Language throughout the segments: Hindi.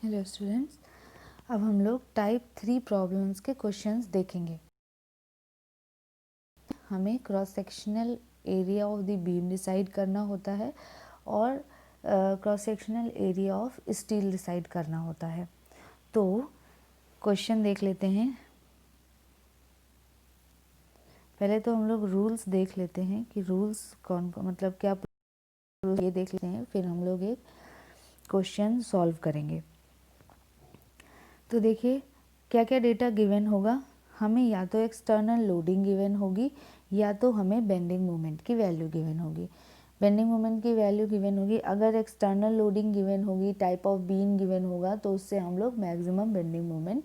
हेलो स्टूडेंट्स, अब हम लोग टाइप 3 प्रॉब्लम्स के क्वेश्चंस देखेंगे। हमें cross sectional area of the beam decide करना होता है और cross sectional area of steel decide करना होता है। तो क्वेश्चन देख लेते हैं। पहले तो हम लोग रूल्स देख लेते हैं कि रूल्स कौन मतलब क्या ये देख लेते हैं, फिर हम लोग एक क्वेश्चन सॉल्व करेंगे। तो देखिए क्या क्या डेटा गिवन होगा। हमें या तो एक्सटर्नल लोडिंग गिवन होगी या तो हमें बेंडिंग मोमेंट की वैल्यू गिवन होगी। बेंडिंग मोमेंट की वैल्यू गिवन होगी, अगर एक्सटर्नल लोडिंग गिवन होगी, टाइप ऑफ बीम गिवन होगा, तो उससे हम लोग मैक्सिमम बेंडिंग मोमेंट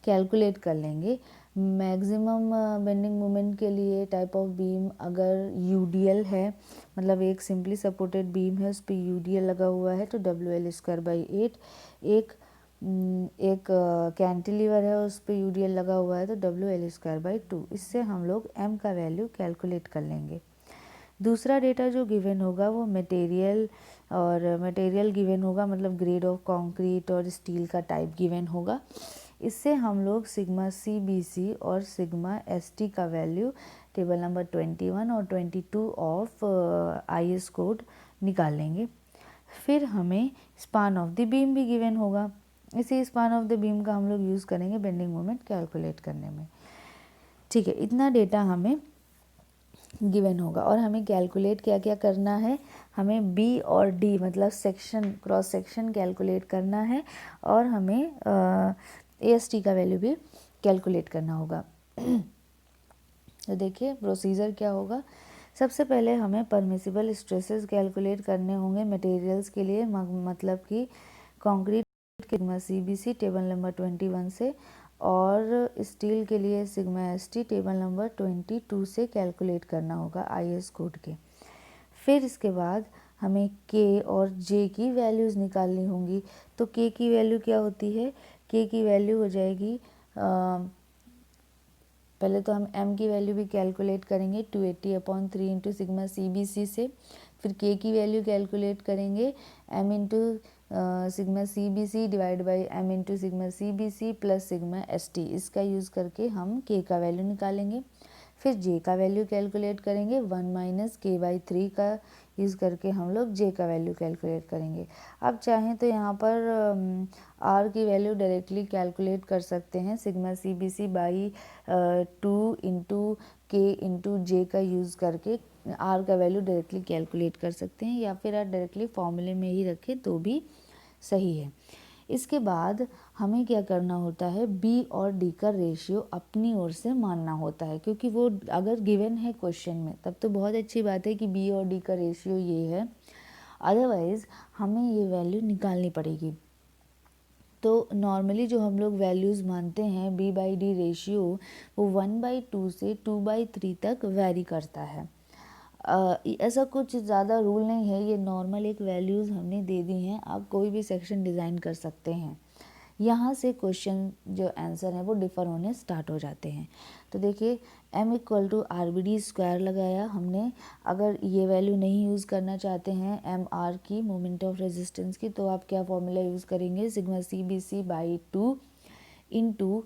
कैलकुलेट कर लेंगे। मैक्सिमम बेंडिंग मोमेंट के लिए टाइप ऑफ बीम अगर यूडीएल है, मतलब एक सिंपली सपोर्टेड बीम है, उस पर यूडीएल लगा हुआ है, तो WL²/8। एक कैंटिलीवर है, उस पर यूडीएल लगा हुआ है, तो WL²/2। इससे हम लोग m का वैल्यू कैलकुलेट कर लेंगे। दूसरा डेटा जो गिवन होगा वो मटेरियल, और मटेरियल गिवन होगा मतलब ग्रेड ऑफ कंक्रीट और स्टील का टाइप गिवन होगा। इससे हम लोग सिग्मा CBC और सिग्मा ST का वैल्यू टेबल नंबर 21 और 22 ऑफ IS कोड निकाल लेंगे। फिर हमें स्पान ऑफ द बीम भी गिवन होगा। इसी स्पान ऑफ द बीम का हम लोग यूज़ करेंगे बेंडिंग मोमेंट कैलकुलेट करने में। ठीक है, इतना डेटा हमें गिवन होगा और हमें कैलकुलेट क्या क्या करना है। हमें B और D मतलब सेक्शन, क्रॉस सेक्शन कैलकुलेट करना है और हमें AST का वैल्यू भी कैलकुलेट करना होगा। तो देखिए प्रोसीजर क्या होगा। सबसे पहले हमें परमिसिबल स्ट्रेसेस कैलकुलेट करने होंगे मटेरियल्स के लिए, मतलब कि concrete sigma CBC table number 21 से, और स्टील के लिए सिग्मा ST टेबल नंबर 22 से कैलकुलेट करना होगा IS कोड के। फिर इसके बाद हमें K और J की वैल्यूज़ निकालनी होंगी। तो K की वैल्यू क्या होती है? K की वैल्यू हो जाएगी, पहले तो हम m की वैल्यू भी कैलकुलेट करेंगे 280/3 इंटू सिग्मा CBC से। फिर k की वैल्यू कैलकुलेट करेंगे m into sigma CBC divide by m into sigma CBC plus sigma ST। इसका यूज़ करके हम k का वैल्यू निकालेंगे। फिर j का वैल्यू कैलकुलेट करेंगे 1 - k/3 का यूज़ करके हम लोग j का वैल्यू कैलकुलेट करेंगे। अब चाहें तो यहाँ पर r की वैल्यू डायरेक्टली कैलकुलेट कर सकते हैं, sigma CBC by 2 into k into j का यूज़ करके r का वैल्यू डायरेक्टली कैलकुलेट कर सकते हैं, या फिर आप डायरेक्टली फॉर्मूले में ही रखें तो भी सही है। इसके बाद हमें क्या करना होता है, B और D का रेशियो अपनी ओर से मानना होता है, क्योंकि वो अगर गिवन है क्वेश्चन में तब तो बहुत अच्छी बात है कि B और D का रेशियो ये है, अदरवाइज़ हमें ये वैल्यू निकालनी पड़ेगी। तो नॉर्मली जो हम लोग वैल्यूज़ मानते हैं B/D रेशियो, वो 1/2 से 2/3 तक वेरी करता है। ऐसा कुछ ज़्यादा रूल नहीं है, ये नॉर्मल एक वैल्यूज़ हमने दे दी हैं, आप कोई भी सेक्शन डिज़ाइन कर सकते हैं। यहाँ से क्वेश्चन जो आंसर है वो डिफ़र होने स्टार्ट हो जाते हैं। तो देखिए m = RBD² लगाया हमने। अगर ये वैल्यू नहीं यूज़ करना चाहते हैं MR की, मोमेंट ऑफ रेजिस्टेंस की, तो आप क्या फॉर्मूला यूज़ करेंगे, sigma CBC/2 into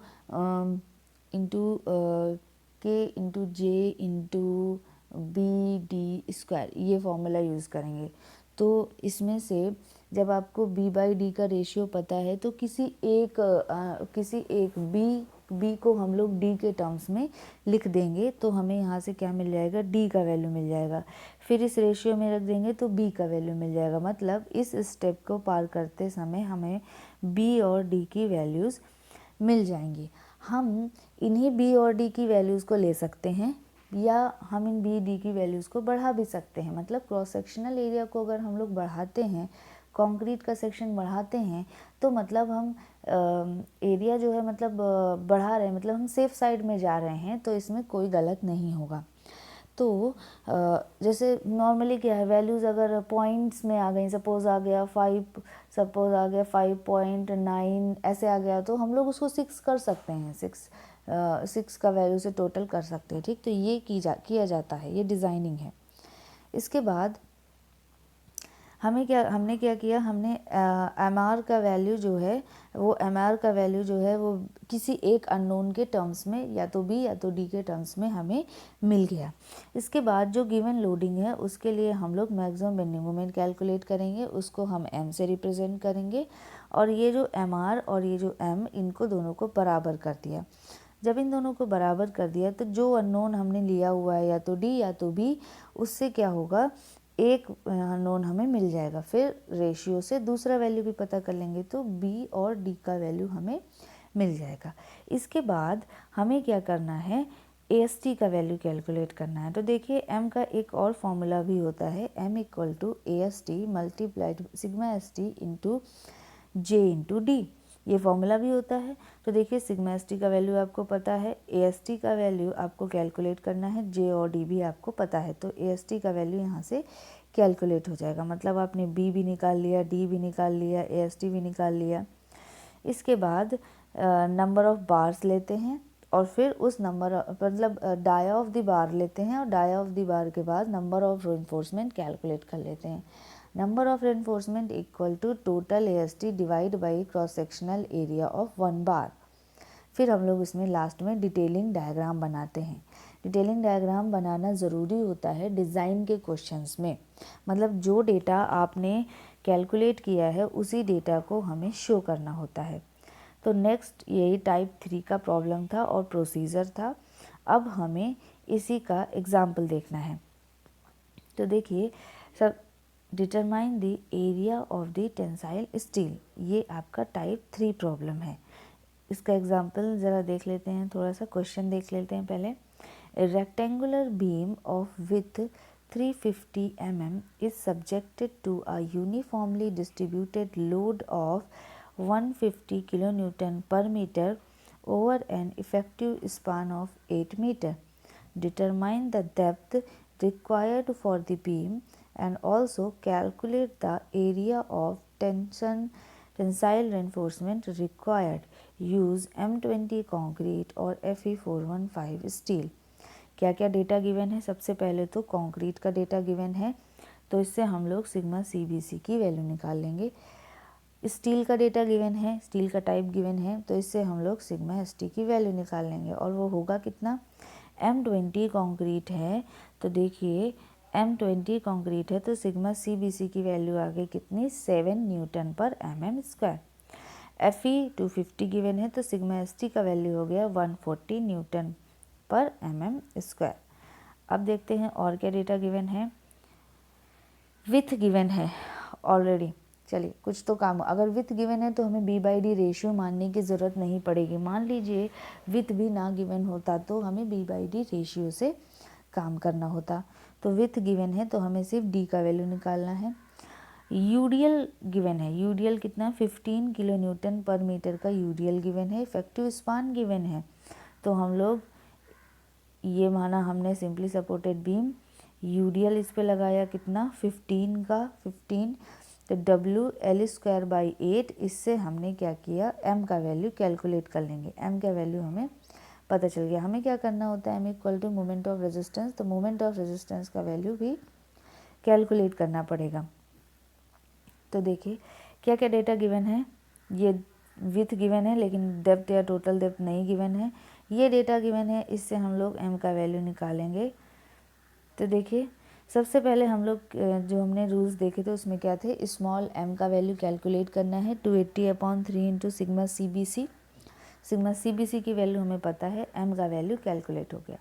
K into J into BD², ये फॉर्मूला यूज़ करेंगे। तो इसमें से जब आपको B/D का रेशियो पता है तो किसी एक B को हम लोग D के टर्म्स में लिख देंगे, तो हमें यहाँ से क्या मिल जाएगा, D का वैल्यू मिल जाएगा। फिर इस रेशियो में रख देंगे तो B का वैल्यू मिल जाएगा। मतलब इस स्टेप को पार करते समय हमें B और D की वैल्यूज़ मिल जाएंगी। हम इन्हीं B और D की वैल्यूज़ को ले सकते हैं, या हम इन B/D की वैल्यूज़ को बढ़ा भी सकते हैं। मतलब क्रॉस सेक्शनल एरिया को अगर हम लोग बढ़ाते हैं, कंक्रीट का सेक्शन बढ़ाते हैं, तो मतलब हम एरिया जो है मतलब बढ़ा रहे हैं, मतलब हम सेफ साइड में जा रहे हैं, तो इसमें कोई गलत नहीं होगा। तो जैसे नॉर्मली क्या है, वैल्यूज़ अगर पॉइंट्स में आ गई, सपोज़ आ गया 5, सपोज़ आ गया 5.9 ऐसे आ गया, तो हम लोग उसको 6 कर सकते हैं, 6 का वैल्यू से टोटल कर सकते हैं। ठीक, तो ये किया जाता है, ये डिज़ाइनिंग है। इसके बाद हमने क्या किया, हमने MR का वैल्यू जो है वो किसी एक अननोन के टर्म्स में, या तो B या तो D के टर्म्स में हमें मिल गया। इसके बाद जो गिवन लोडिंग है उसके लिए हम लोग मैक्सिमम बेंडिंग मोमेंट कैलकुलेट करेंगे, उसको हम M से रिप्रेजेंट करेंगे, और ये जो MR और ये जो M, इनको दोनों को बराबर कर दिया। जब इन दोनों को बराबर कर दिया तो जो अननोन हमने लिया हुआ है या तो D या तो B, उससे क्या होगा, एक अननोन हमें मिल जाएगा। फिर रेशियो से दूसरा वैल्यू भी पता कर लेंगे तो B और D का वैल्यू हमें मिल जाएगा। इसके बाद हमें क्या करना है, AST का वैल्यू कैलकुलेट करना है। तो देखिए M का एक और फॉर्मूला भी होता है, M equal to AST multiplied sigma ST into J into D, ये फॉर्मूला भी होता है। तो देखिए सिग्मा ST का वैल्यू आपको पता है, AST का वैल्यू आपको कैलकुलेट करना है, J और D भी आपको पता है, तो AST का वैल्यू यहाँ से कैलकुलेट हो जाएगा। मतलब आपने B भी निकाल लिया, D भी निकाल लिया, AST भी निकाल लिया। इसके बाद नंबर ऑफ बार्स लेते हैं और फिर उस नंबर मतलब डाया ऑफ द बार लेते हैं, और डाया ऑफ द बार के बाद नंबर ऑफ रेनफोर्समेंट कैलकुलेट कर लेते हैं। Number of reinforcement equal to total AST divide by cross sectional area of 1 bar. फिर हम लोग इसमें लास्ट में डिटेलिंग डायग्राम बनाते हैं। डिटेलिंग डायग्राम बनाना ज़रूरी होता है डिज़ाइन के क्वेश्चंस में, मतलब जो डेटा आपने कैलकुलेट किया है उसी डेटा को हमें शो करना होता है। तो नेक्स्ट यही टाइप 3 का प्रॉब्लम था और प्रोसीजर था। अब हमें इसी का एग्जाम्पल देखना है। तो देखिए sir, determine the area of the tensile steel, ये आपका टाइप 3 प्रॉब्लम है। इसका एग्जाम्पल ज़रा देख लेते हैं, थोड़ा सा क्वेश्चन देख लेते हैं पहले। A rectangular beam of width 350 mm is subjected to a uniformly distributed load of 150 kN per meter over an effective span of 8 meter. Determine the depth required for the beam and also calculate the area of tensile reinforcement required. Use M20 concrete और Fe415 steel। क्या क्या डेटा गिवन है, सबसे पहले तो कंक्रीट का डेटा गिवन है, तो इससे हम लोग सिग्मा CBC की वैल्यू निकाल लेंगे। स्टील का डेटा गिवन है, स्टील का टाइप गिवन है, तो इससे हम लोग सिग्मा ST की वैल्यू निकाल लेंगे, और वो होगा कितना, M20 कंक्रीट है, तो देखिए M20 कंक्रीट है तो सिग्मा CBC की वैल्यू आ गई कितनी, 7 न्यूटन पर mm स्क्वायर। Fe 250 गिवन है तो सिग्मा ST का वैल्यू हो गया 140 न्यूटन पर mm स्क्वायर। अब देखते हैं और क्या डेटा गिवन है। विथ गिवन है ऑलरेडी, चलिए कुछ तो काम, अगर विथ गिवन है तो हमें B/D रेशियो मानने की ज़रूरत नहीं पड़ेगी। मान लीजिए विथ भी ना गिवन होता तो हमें B/D रेशियो से काम करना होता। तो विथ गिवन है तो हमें सिर्फ D का वैल्यू निकालना है। यूडीएल गिवन है, यूडीएल कितना, 15 किलो न्यूटन पर मीटर का यूडीएल गिवन है। इफेक्टिव स्पान गिवन है, तो हम लोग ये माना हमने सिंपली सपोर्टेड बीम, यूडीएल इस पे लगाया कितना, 15 का 15, तो WL²/8, इससे हमने क्या किया, M का वैल्यू कैलकुलेट कर लेंगे। M का वैल्यू हमें पता चल गया। हमें क्या करना होता है, M equal to moment of resistance, तो मोमेंट ऑफ रेजिस्टेंस का वैल्यू भी कैलकुलेट करना पड़ेगा। तो देखिए क्या क्या डेटा गिवन है, ये विथ गिवन है लेकिन डेप्थ या टोटल डेप्थ नहीं गिवन है, ये डेटा गिवन है, इससे हम लोग M का वैल्यू निकालेंगे। तो देखिए सबसे पहले हम लोग जो हमने रूल्स देखे थे उसमें क्या थे, स्मॉल m का वैल्यू कैलकुलेट करना है 280/3 into sigma CBC। Sigma CBC की वैल्यू हमें पता है, m का वैल्यू कैलकुलेट हो गया।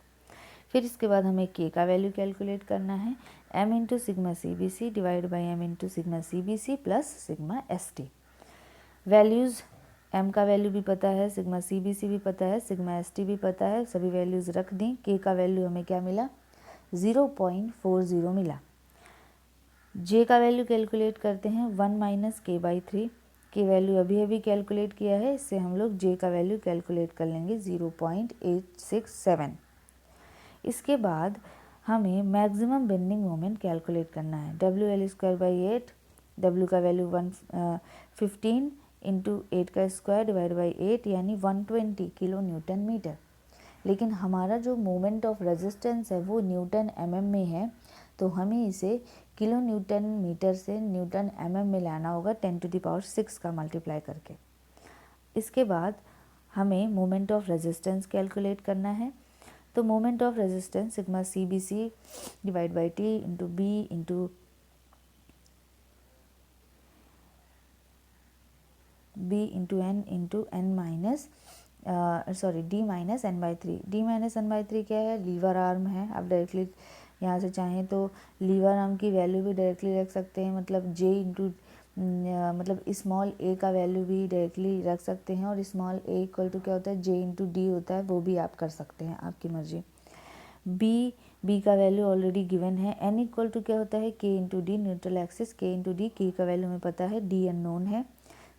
फिर इसके बाद हमें k का वैल्यू कैलकुलेट करना है, m into sigma CBC divide by m into sigma CBC plus sigma ST। Values m का वैल्यू भी पता है, सिग्मा CBC भी पता है, सिग्मा ST भी पता है, सभी वैल्यूज़ रख दी। k का वैल्यू हमें क्या मिला, 0.40 मिला। j का वैल्यू कैलकुलेट करते हैं, 1 - k/3 की वैल्यू अभी अभी कैलकुलेट किया है, इससे हम लोग j का वैल्यू कैलकुलेट कर लेंगे 0.867। इसके बाद हमें मैक्सिमम बेंडिंग मोमेंट कैलकुलेट करना है, WL²/8, W का वैल्यू 15 इंटू 8 का स्क्वायर डिवाइड बाई 8 यानी 120 किलो न्यूटन मीटर। लेकिन हमारा जो मोमेंट ऑफ रेजिस्टेंस है वो न्यूटन mm में है, तो हमें इसे किलो न्यूटन मीटर से न्यूटन mm में लाना होगा 10⁶ का मल्टीप्लाई करके। इसके बाद हमें मोमेंट ऑफ रेजिस्टेंस कैलकुलेट करना है। तो moment of resistance sigma CBC divide by T into B into N into N minus D minus N/3। D minus N/3 क्या है? लीवर आर्म है। आप डायरेक्टली यहाँ से चाहें तो लीवर आर्म की वैल्यू भी डायरेक्टली रख सकते हैं, मतलब J इंटू मतलब स्मॉल a का वैल्यू भी डायरेक्टली रख सकते हैं, और स्मॉल a इक्वल टू क्या होता है? J इंटू D होता है, वो भी आप कर सकते हैं, आपकी मर्जी। B का वैल्यू ऑलरेडी गिवन है। N इक्वल टू क्या होता है? K into D, neutral axis K into D, K का वैल्यू हमें पता है, D अननोन है।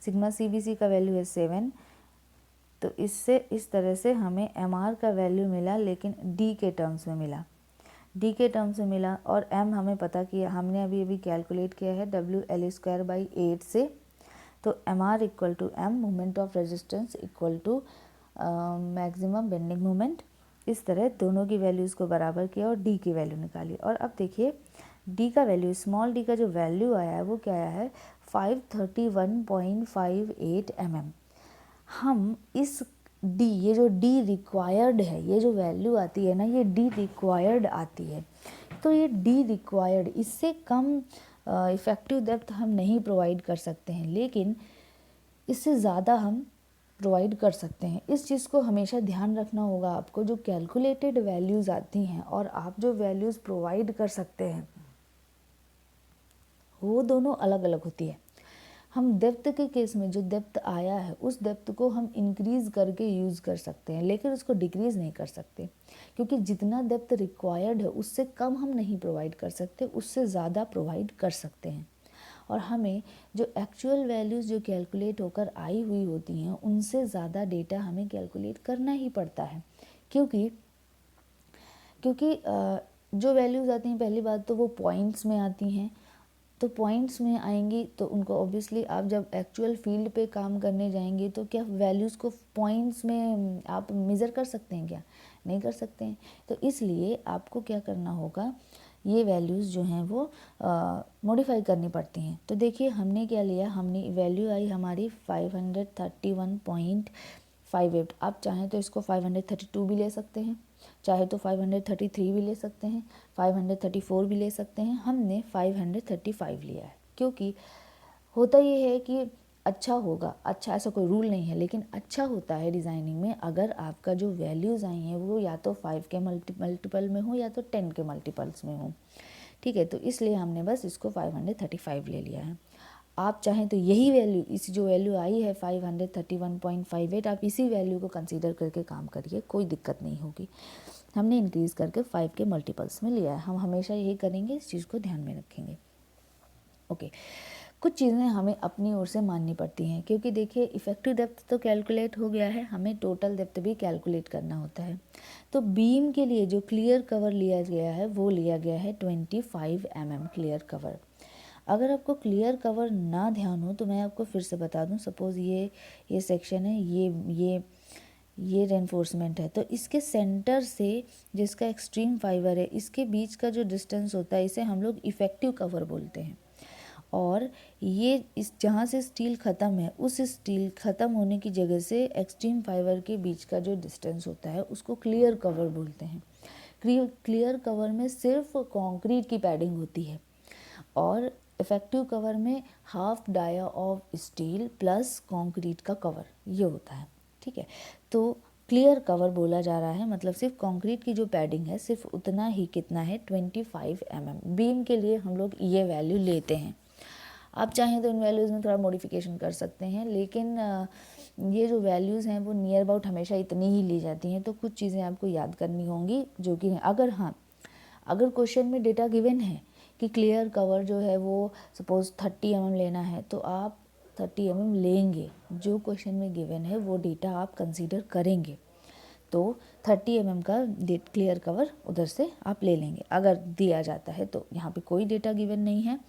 सिग्मा CBC का वैल्यू है 7। तो इससे इस तरह से हमें MR का वैल्यू मिला, लेकिन D के टर्म्स में मिला, D के टर्म्स में मिला। और M हमें पता किया, हमने अभी कैलकुलेट किया है WL²/8 से। तो MR equal to M, moment of resistance equal to maximum bending moment. इस तरह दोनों की वैल्यूज़ को बराबर किया और D की वैल्यू निकाली। और अब देखिए D का वैल्यू, स्मॉल d का जो वैल्यू आया है वो क्या आया है? 531.58 mm। हम इस D, ये जो D रिक्वायर्ड है, ये जो वैल्यू आती है ना, ये D रिक्वायर्ड आती है। तो ये D रिक्वायर्ड, इससे कम इफ़ेक्टिव डेप्थ हम नहीं प्रोवाइड कर सकते हैं, लेकिन इससे ज़्यादा हम प्रोवाइड कर सकते हैं। इस चीज़ को हमेशा ध्यान रखना होगा आपको। जो कैलकुलेटेड वैल्यूज़ आती हैं और आप जो वैल्यूज़ प्रोवाइड कर सकते हैं, वो दोनों अलग अलग होती है। हम डेप्थ के केस में जो डेप्थ आया है, उस डेप्थ को हम इंक्रीज़ करके यूज़ कर सकते हैं, लेकिन उसको डिक्रीज़ नहीं कर सकते, क्योंकि जितना डेप्थ रिक्वायर्ड है उससे कम हम नहीं प्रोवाइड कर सकते, उससे ज़्यादा प्रोवाइड कर सकते हैं। और हमें जो एक्चुअल वैल्यूज़ जो कैलकुलेट होकर आई हुई होती हैं, उनसे ज़्यादा डेटा हमें कैलकुलेट करना ही पड़ता है, क्योंकि जो वैल्यूज़ आती हैं, पहली बात तो वो पॉइंट्स में आती हैं। तो पॉइंट्स में आएंगी तो उनको ऑब्वियसली आप जब एक्चुअल फील्ड पे काम करने जाएंगे तो क्या वैल्यूज़ को पॉइंट्स में आप मेज़र कर सकते हैं? क्या नहीं कर सकते हैं। तो इसलिए आपको क्या करना होगा, ये वैल्यूज़ जो हैं वो मॉडिफाई करनी पड़ती हैं। तो देखिए हमने क्या लिया, हमने वैल्यू आई हमारी 531.58। आप चाहें तो इसको 532 भी ले सकते हैं, चाहे तो 533 भी ले सकते हैं, 534 भी ले सकते हैं। हमने 535 लिया है, क्योंकि होता ये है कि अच्छा होगा, अच्छा ऐसा कोई रूल नहीं है, लेकिन अच्छा होता है डिज़ाइनिंग में अगर आपका जो वैल्यूज़ आई हैं वो या तो 5 के मल्टीपल में हो या तो 10 के मल्टीपल्स में हो। ठीक है, तो इसलिए हमने बस इसको 535 ले लिया है। आप चाहें तो यही वैल्यू, इस जो वैल्यू आई है 531.58, आप इसी वैल्यू को कंसीडर करके काम करिए, कोई दिक्कत नहीं होगी। हमने इंक्रीज़ करके 5 के मल्टीपल्स में लिया है, हम हमेशा यही करेंगे, इस चीज़ को ध्यान में रखेंगे। ओके, कुछ चीज़ें हमें अपनी ओर से माननी पड़ती हैं, क्योंकि देखिए इफ़ेक्टिव डेप्थ तो कैलकुलेट हो गया है, हमें टोटल डेप्थ भी कैलकुलेट करना होता है। तो बीम के लिए जो क्लियर कवर लिया गया है वो लिया गया है 25 mm क्लियर कवर। अगर आपको क्लियर कवर ना ध्यान हो तो मैं आपको फिर से बता दूं, सपोज़ ये सेक्शन है, ये रेनफोर्समेंट है, तो इसके सेंटर से जिसका एक्सट्रीम फाइबर है, इसके बीच का जो डिस्टेंस होता है, इसे हम लोग इफ़ेक्टिव कवर बोलते हैं। और ये इस जहाँ से स्टील ख़त्म है, उस स्टील ख़त्म होने की जगह से एक्सट्रीम फाइबर के बीच का जो डिस्टेंस होता है उसको क्लियर कवर बोलते हैं। क्लियर कवर में सिर्फ कंक्रीट की पैडिंग होती है, और इफ़ेक्टिव कवर में half dia of steel plus concrete का कवर ये होता है। ठीक है, तो क्लियर कवर बोला जा रहा है, मतलब सिर्फ कंक्रीट की जो पैडिंग है सिर्फ उतना ही, कितना है 25 mm। बीम के लिए हम लोग ये वैल्यू लेते हैं। आप चाहें तो इन वैल्यूज़ में थोड़ा मॉडिफिकेशन कर सकते हैं, लेकिन ये जो वैल्यूज़ हैं वो नियर अबाउट हमेशा इतनी ही ली जाती हैं। तो कुछ चीज़ें आपको याद करनी होंगी जो कि अगर क्वेश्चन में डेटा गिवन है कि क्लियर कवर जो है वो सपोज़ 30 mm लेना है, तो आप 30 mm लेंगे, जो क्वेश्चन में गिवन है वो डेटा आप कंसीडर करेंगे, तो 30 mm का क्लियर कवर उधर से आप ले लेंगे। अगर दिया जाता है तो यहाँ पे कोई डेटा गिवन नहीं है,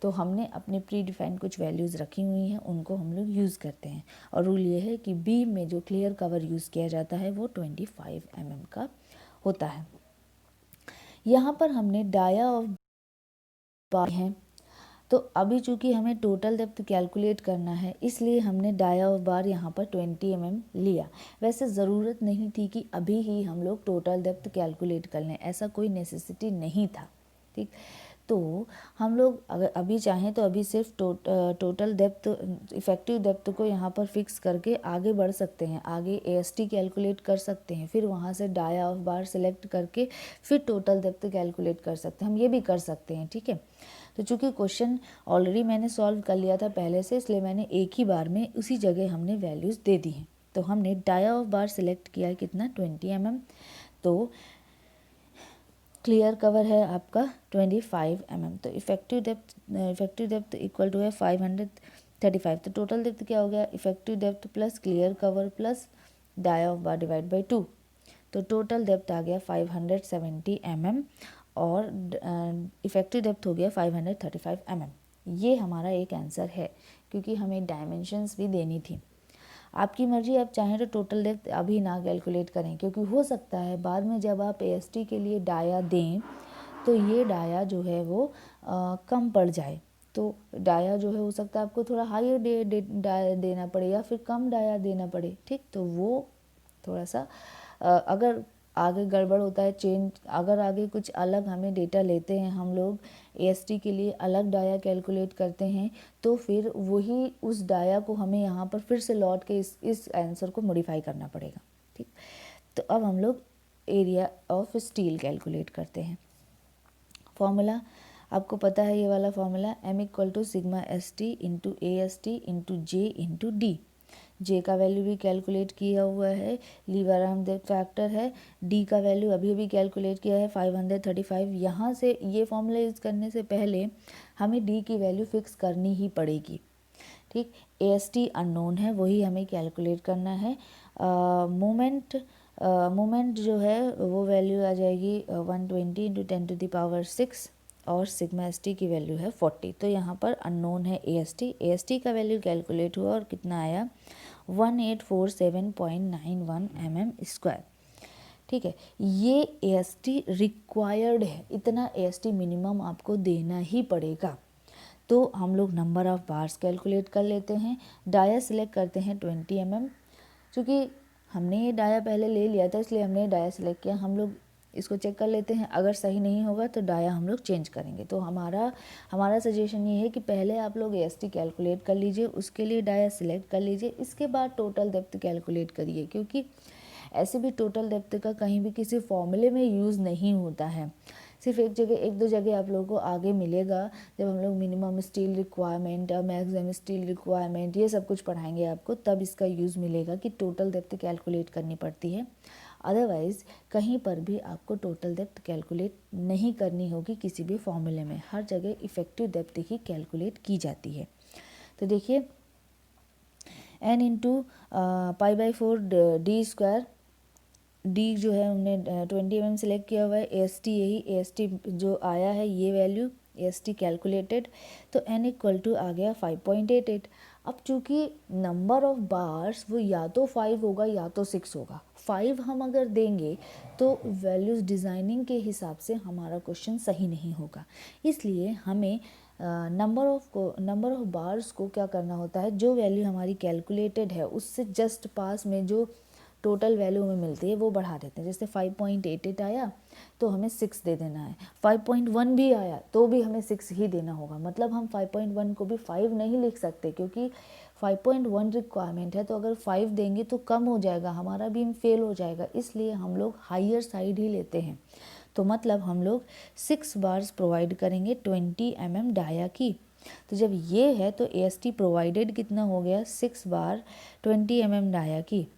तो हमने अपने प्री डिफाइंड कुछ वैल्यूज़ रखी हुई हैं, उनको हम लोग यूज़ करते हैं। और रूल ये है कि बीम में जो क्लियर कवर यूज़ किया जाता है वो 25 mm का होता है। यहाँ पर हमने डाया ऑफ बार हैं। तो अभी चूंकि हमें टोटल डेप्थ कैलकुलेट करना है, इसलिए हमने डाया ऑफ बार यहाँ पर 20 mm लिया। वैसे ज़रूरत नहीं थी कि अभी ही हम लोग टोटल डेप्थ कैलकुलेट कर लें, ऐसा कोई नेसेसिटी नहीं था। ठीक, तो हम लोग अगर अभी चाहें तो अभी सिर्फ टोटल डेप्थ, इफ़ेक्टिव डेप्थ को यहाँ पर फिक्स करके आगे बढ़ सकते हैं, आगे AST कैलकुलेट कर सकते हैं, फिर वहाँ से डाया ऑफ बार सेलेक्ट करके फिर टोटल डेप्थ कैलकुलेट कर सकते हैं, हम ये भी कर सकते हैं। ठीक है, तो चूँकि क्वेश्चन ऑलरेडी मैंने सॉल्व कर लिया था पहले से, इसलिए मैंने एक ही बार में उसी जगह हमने वैल्यूज़ दे दी हैं। तो हमने डाया ऑफ बार सेलेक्ट किया है कितना, 20 mm। तो क्लियर कवर है आपका 25 mm। तो इफ़ेक्टिव डेप्थ इक्वल टू है 535। तो टोटल डेप्थ क्या हो गया, effective depth plus clear cover plus dia of bar divide by 2। तो टोटल डेप्थ आ गया 570 mm और इफ़ेक्टिव डेप्थ हो गया 535 mm। ये हमारा एक आंसर है, क्योंकि हमें डायमेंशंस भी देनी थी। आपकी मर्जी, आप चाहें तो टोटल डेप्थ अभी ना कैलकुलेट करें, क्योंकि हो सकता है बाद में जब आप AST के लिए डाया दें तो ये डाया जो है वो कम पड़ जाए। तो डाया जो है हो सकता है आपको थोड़ा हायर डाया देना पड़े या फिर कम डाया देना पड़े। ठीक, तो वो थोड़ा सा अगर आगे गड़बड़ होता है, चेंज, अगर आगे कुछ अलग हमें डेटा लेते हैं हम लोग, AST के लिए अलग डाया कैलकुलेट करते हैं, तो फिर वही उस डाया को हमें यहाँ पर फिर से लौट के इस आंसर को मॉडिफाई करना पड़ेगा। ठीक, तो अब हम लोग एरिया ऑफ स्टील कैलकुलेट करते हैं। फॉर्मूला आपको पता है, ये वाला formula M = sigma ST into AST into J into D। J का वैल्यू भी कैलकुलेट किया हुआ है, लीवर आर्म डेप्थ फैक्टर है। D का वैल्यू अभी कैलकुलेट किया है 535। यहाँ से ये फॉर्मूला यूज़ करने से पहले हमें D की वैल्यू फिक्स करनी ही पड़ेगी। ठीक, AST अननोन है, वही हमें कैलकुलेट करना है। मोमेंट जो है वो वैल्यू आ जाएगी 120 इंटू 10⁻⁶ और सिग्मा ST की वैल्यू है 40। तो यहाँ पर अननोन है AST का वैल्यू कैलकुलेट हुआ और कितना आया, 1847.91 mm²। ठीक है, ये AST रिक्वायर्ड है, इतना AST मिनिमम आपको देना ही पड़ेगा। तो हम लोग नंबर ऑफ़ बार्स कैलकुलेट कर लेते हैं। डाया सिलेक्ट करते हैं 20 mm। चूँकि हमने ये डाया पहले ले लिया था, इसलिए हमने डाया सिलेक्ट किया। हम लोग इसको चेक कर लेते हैं, अगर सही नहीं होगा तो डाया हम लोग चेंज करेंगे। तो हमारा सजेशन ये है कि पहले आप लोग AST कैलकुलेट कर लीजिए, उसके लिए डाया सिलेक्ट कर लीजिए, इसके बाद टोटल डेप्थ कैलकुलेट करिए, क्योंकि ऐसे भी टोटल डेप्थ का कहीं भी किसी फॉर्मूले में यूज़ नहीं होता है। सिर्फ एक दो जगह आप लोगों को आगे मिलेगा, जब हम लोग मिनिमम स्टील रिक्वायरमेंट और मैक्सिमम स्टील रिक्वायरमेंट ये सब कुछ पढ़ाएंगे आपको, तब इसका यूज़ मिलेगा कि टोटल डेप्थ कैलकुलेट करनी पड़ती है। अदरवाइज़ कहीं पर भी आपको टोटल डेप्थ कैलकुलेट नहीं करनी होगी किसी भी फॉर्मूले में, हर जगह इफ़ेक्टिव डेप्थ ही कैलकुलेट की जाती है। तो देखिए n इंटू π/4 D², D जो है हमने 20 mm सेलेक्ट किया हुआ है, AST यही AST जो आया है ये वैल्यू AST कैलकुलेटेड, तो n = आ गया 5.88। अब चूँकि नंबर ऑफ़ बार्स वो या तो 5 होगा या तो 6 होगा। 5 हम अगर देंगे तो वैल्यूज़ डिज़ाइनिंग के हिसाब से हमारा क्वेश्चन सही नहीं होगा, इसलिए हमें नंबर ऑफ़ बार्स को क्या करना होता है, जो वैल्यू हमारी कैलकुलेटेड है उससे जस्ट पास में जो टोटल वैल्यू हमें मिलती है वो बढ़ा देते हैं। जैसे 5.88 आया तो हमें 6 दे देना है, 5.1 भी आया तो भी हमें 6 ही देना होगा। मतलब हम 5.1 को भी 5 नहीं लिख सकते, क्योंकि 5.1 रिक्वायरमेंट है, तो अगर 5 देंगे तो कम हो जाएगा, हमारा बीम फेल हो जाएगा, इसलिए हम लोग हायर साइड ही लेते हैं। तो मतलब हम लोग 6 बार्स प्रोवाइड करेंगे 20 mm डाया की। तो जब ये है तो AST प्रोवाइडेड कितना हो गया, 6 बार 20 mm डाया की,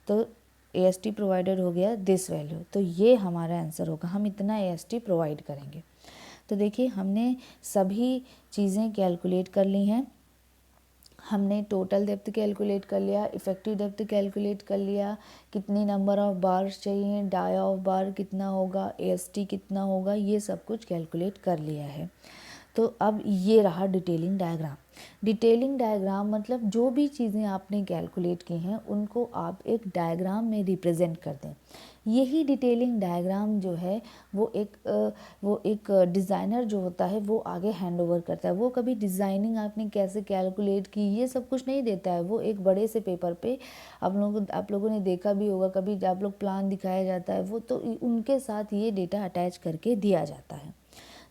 तो AST प्रोवाइडेड हो गया दिस वैल्यू। तो ये हमारा आंसर होगा, हम इतना AST प्रोवाइड करेंगे। तो देखिए हमने सभी चीज़ें कैलकुलेट कर ली हैं। हमने टोटल डेप्थ कैलकुलेट कर लिया, इफ़ेक्टिव डेप्थ कैलकुलेट कर लिया, कितनी नंबर ऑफ़ बार्स चाहिए, डाया ऑफ बार कितना होगा, AST कितना होगा, ये सब कुछ कैलकुलेट कर लिया है। तो अब ये रहा डिटेलिंग डायग्राम। डिटेलिंग डायग्राम मतलब जो भी चीज़ें आपने कैलकुलेट की हैं उनको आप एक डायग्राम में रिप्रेजेंट कर दें। यही डिटेलिंग डायग्राम जो है वो एक डिज़ाइनर जो होता है वो आगे हैंड ओवर करता है। वो कभी डिज़ाइनिंग आपने कैसे कैलकुलेट की ये सब कुछ नहीं देता है। वो एक बड़े से पेपर पे आप लोगों ने देखा भी होगा, कभी आप लोग प्लान दिखाया जाता है वो तो उनके साथ ये डेटा अटैच करके दिया जाता है।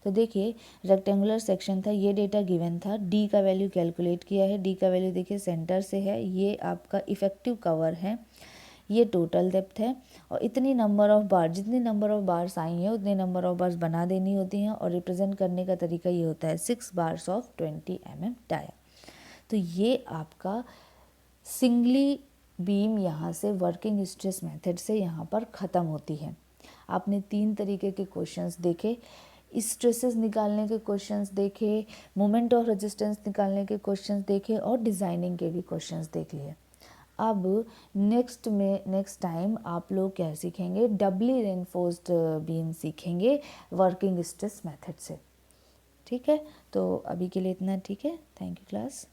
तो देखिए रेक्टेंगुलर सेक्शन था, ये डेटा गिवन था, डी का वैल्यू कैलकुलेट किया है। डी का वैल्यू देखिए सेंटर से है, ये आपका इफ़ेक्टिव कवर है, ये टोटल डेप्थ है और इतनी नंबर ऑफ़ बार, जितनी नंबर ऑफ़ बार्स आई हैं उतनी नंबर ऑफ़ बार्स बना देनी होती हैं और रिप्रेजेंट करने का तरीका ये होता है 6 बार्स ऑफ 20 mm डाया। तो ये आपका सिंगली बीम यहाँ से वर्किंग स्ट्रेस मेथड से यहाँ पर ख़त्म होती है। आपने 3 तरीके के क्वेश्चंस देखे, स्ट्रेसेस निकालने के क्वेश्चंस देखे, मोमेंट ऑफ रेजिस्टेंस निकालने के क्वेश्चंस देखे और डिज़ाइनिंग के भी क्वेश्चंस देख लिए। अब नेक्स्ट टाइम आप लोग क्या सीखेंगे, डबली रेनफोर्स्ड बीम सीखेंगे वर्किंग स्ट्रेस मेथड से। ठीक है, तो अभी के लिए इतना ठीक है। Thank you class.